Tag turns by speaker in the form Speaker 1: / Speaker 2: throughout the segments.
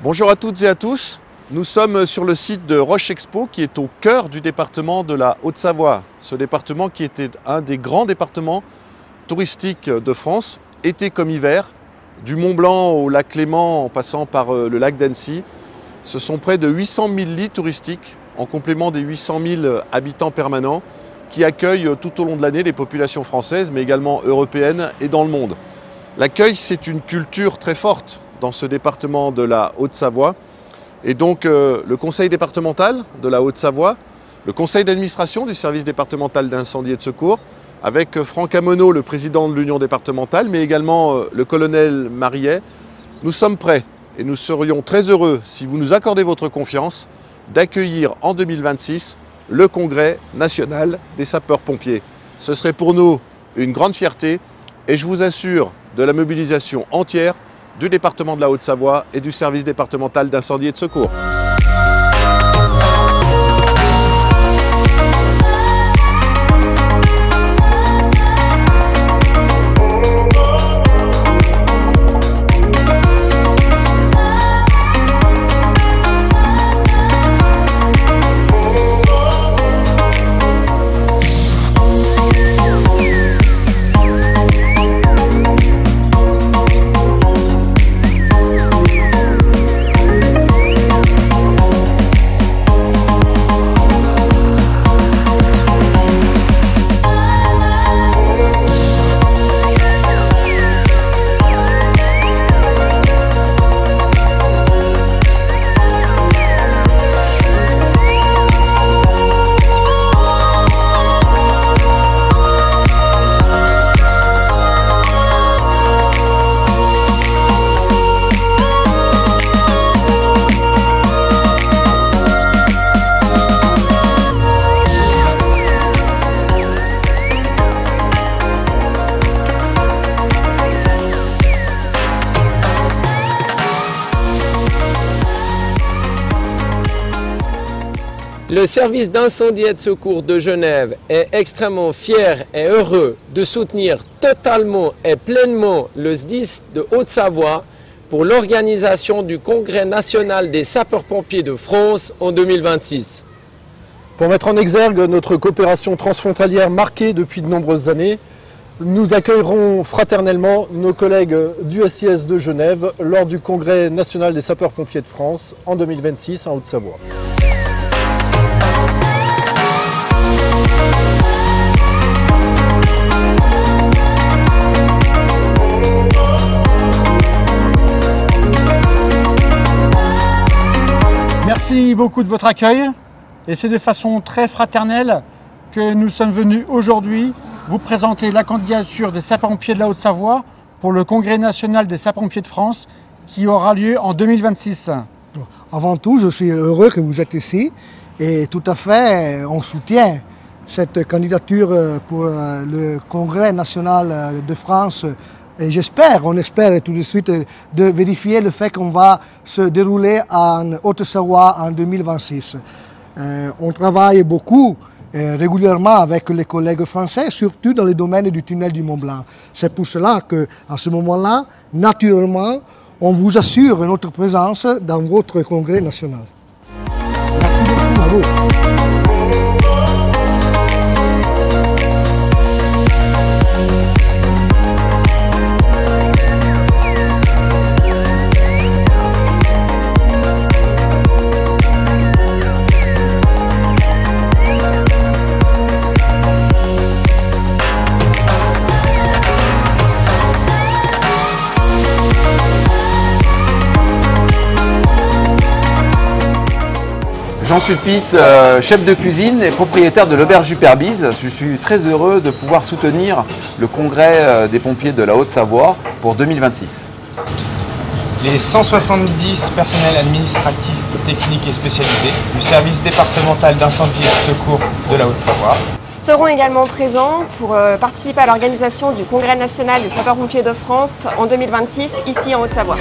Speaker 1: Bonjour à toutes et à tous, nous sommes sur le site de Roche Expo qui est au cœur du département de la Haute-Savoie. Ce département qui était un des grands départements touristiques de France, été comme hiver, du Mont Blanc au lac Léman en passant par le lac d'Annecy. Ce sont près de 800 000 lits touristiques en complément des 800 000 habitants permanents qui accueillent tout au long de l'année les populations françaises mais également européennes et dans le monde. L'accueil, c'est une culture très forte dans ce département de la Haute-Savoie. Et donc le conseil départemental de la Haute-Savoie, le conseil d'administration du service départemental d'incendie et de secours, avec Franck Amonneau, le président de l'union départementale, mais également le colonel Marillet, nous sommes prêts et nous serions très heureux, si vous nous accordez votre confiance, d'accueillir en 2026 le congrès national des sapeurs-pompiers. Ce serait pour nous une grande fierté et je vous assure de la mobilisation entière du département de la Haute-Savoie et du service départemental d'incendie et de secours.
Speaker 2: Le service d'incendie et de secours de Genève est extrêmement fier et heureux de soutenir totalement et pleinement le SDIS de Haute-Savoie pour l'organisation du Congrès national des sapeurs-pompiers de France en 2026.
Speaker 3: Pour mettre en exergue notre coopération transfrontalière marquée depuis de nombreuses années, nous accueillerons fraternellement nos collègues du SIS de Genève lors du Congrès national des sapeurs-pompiers de France en 2026 en Haute-Savoie.
Speaker 4: Merci beaucoup de votre accueil et c'est de façon très fraternelle que nous sommes venus aujourd'hui vous présenter la candidature des sapeurs-pompiers de la Haute-Savoie pour le Congrès national des sapeurs-pompiers de France qui aura lieu en 2026.
Speaker 5: Avant tout, je suis heureux que vous êtes ici et tout à fait, on soutient cette candidature pour le Congrès national de France. Et on espère tout de suite de vérifier le fait qu'on va se dérouler en Haute-Savoie en 2026. On travaille beaucoup régulièrement avec les collègues français, surtout dans le domaine du tunnel du Mont Blanc. C'est pour cela qu'à ce moment-là, naturellement, on vous assure notre présence dans votre congrès national. Merci beaucoup à vous.
Speaker 6: Jean Sulpice, chef de cuisine et propriétaire de l'auberge du Perbise. Je suis très heureux de pouvoir soutenir le congrès des pompiers de la Haute-Savoie pour 2026.
Speaker 7: Les 170 personnels administratifs, techniques et spécialisés du service départemental d'incendie et de secours de la Haute-Savoie
Speaker 8: seront également présents pour participer à l'organisation du Congrès national des sapeurs-pompiers de France en 2026 ici en Haute-Savoie.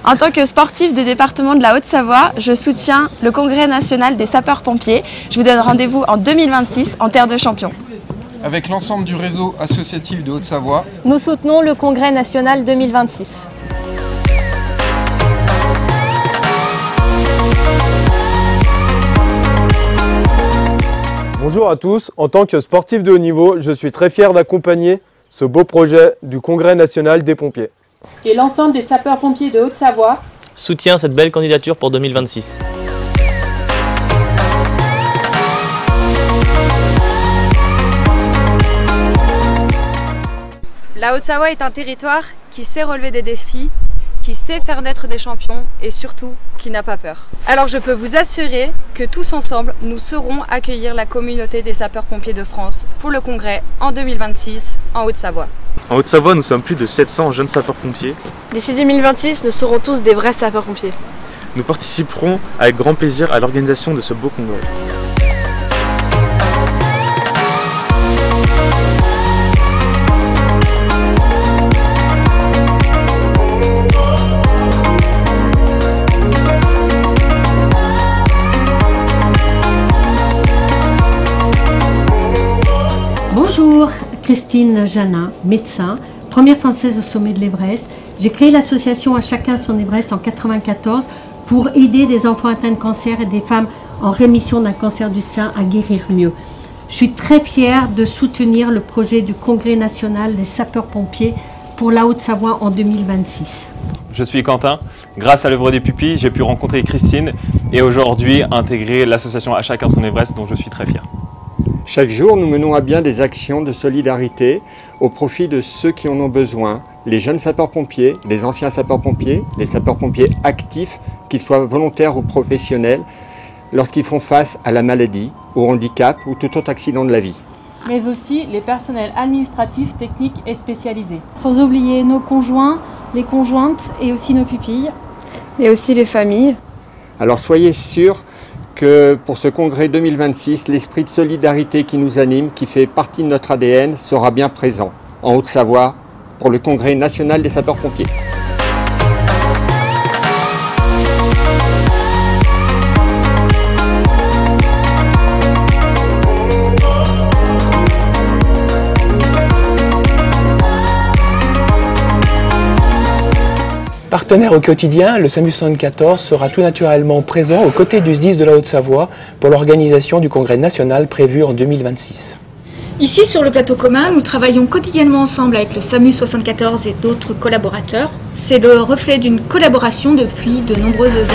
Speaker 9: En tant que sportif du département de la Haute-Savoie, je soutiens le Congrès national des sapeurs-pompiers. Je vous donne rendez-vous en 2026 en Terre de Champions.
Speaker 7: Avec l'ensemble du réseau associatif de Haute-Savoie,
Speaker 8: Nous soutenons le Congrès national 2026.
Speaker 10: Bonjour à tous, en tant que sportif de haut niveau, je suis très fier d'accompagner ce beau projet du Congrès national des pompiers.
Speaker 11: Et l'ensemble des sapeurs-pompiers de Haute-Savoie
Speaker 12: soutient cette belle candidature pour 2026.
Speaker 13: La Haute-Savoie est un territoire qui sait relever des défis, qui sait faire naître des champions et surtout qui n'a pas peur. Alors je peux vous assurer que tous ensemble, nous saurons accueillir la communauté des sapeurs-pompiers de France pour le congrès en 2026 en Haute-Savoie.
Speaker 14: En Haute-Savoie, nous sommes plus de 700 jeunes sapeurs-pompiers.
Speaker 15: D'ici 2026, nous serons tous des vrais sapeurs-pompiers.
Speaker 14: Nous participerons avec grand plaisir à l'organisation de ce beau congrès.
Speaker 16: Bonjour, Christine Janin, médecin, première française au sommet de l'Everest. J'ai créé l'association À Chacun Son Everest en 1994 pour aider des enfants atteints de cancer et des femmes en rémission d'un cancer du sein à guérir mieux. Je suis très fière de soutenir le projet du Congrès national des sapeurs-pompiers pour la Haute-Savoie en 2026.
Speaker 17: Je suis Quentin. Grâce à l'œuvre des pupilles, j'ai pu rencontrer Christine et aujourd'hui intégrer l'association À Chacun Son Everest dont je suis très fier.
Speaker 18: Chaque jour, nous menons à bien des actions de solidarité au profit de ceux qui en ont besoin, les jeunes sapeurs-pompiers, les anciens sapeurs-pompiers, les sapeurs-pompiers actifs, qu'ils soient volontaires ou professionnels, lorsqu'ils font face à la maladie, au handicap ou tout autre accident de la vie.
Speaker 11: mais aussi les personnels administratifs, techniques et spécialisés. Sans oublier nos conjoints, les conjointes et aussi nos pupilles.
Speaker 9: Et aussi les familles.
Speaker 18: Alors soyez sûrs que pour ce congrès 2026, l'esprit de solidarité qui nous anime, qui fait partie de notre ADN, sera bien présent en Haute-Savoie pour le congrès national des sapeurs-pompiers.
Speaker 19: Partenaire au quotidien, le SAMU 74 sera tout naturellement présent aux côtés du SDIS de la Haute-Savoie pour l'organisation du congrès national prévu en 2026.
Speaker 20: Ici, sur le plateau commun, nous travaillons quotidiennement ensemble avec le SAMU 74 et d'autres collaborateurs. C'est le reflet d'une collaboration depuis de nombreuses années.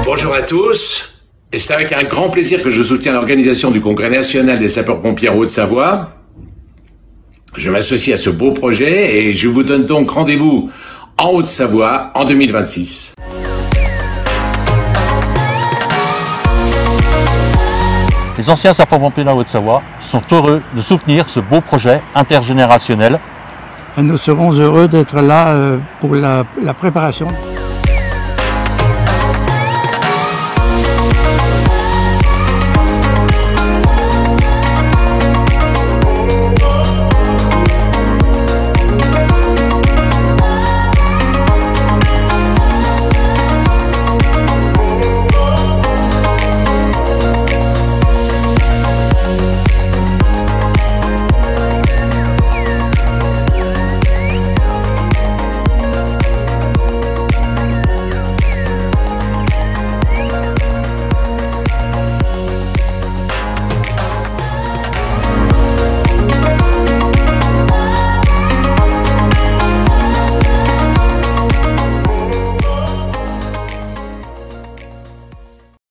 Speaker 21: Bonjour à tous, et c'est avec un grand plaisir que je soutiens l'organisation du Congrès national des sapeurs-pompiers en Haute-Savoie. Je m'associe à ce beau projet et je vous donne donc rendez-vous en Haute-Savoie en 2026.
Speaker 22: Les anciens sapeurs-pompiers de la Haute-Savoie sont heureux de soutenir ce beau projet intergénérationnel.
Speaker 23: Et nous serons heureux d'être là pour la préparation.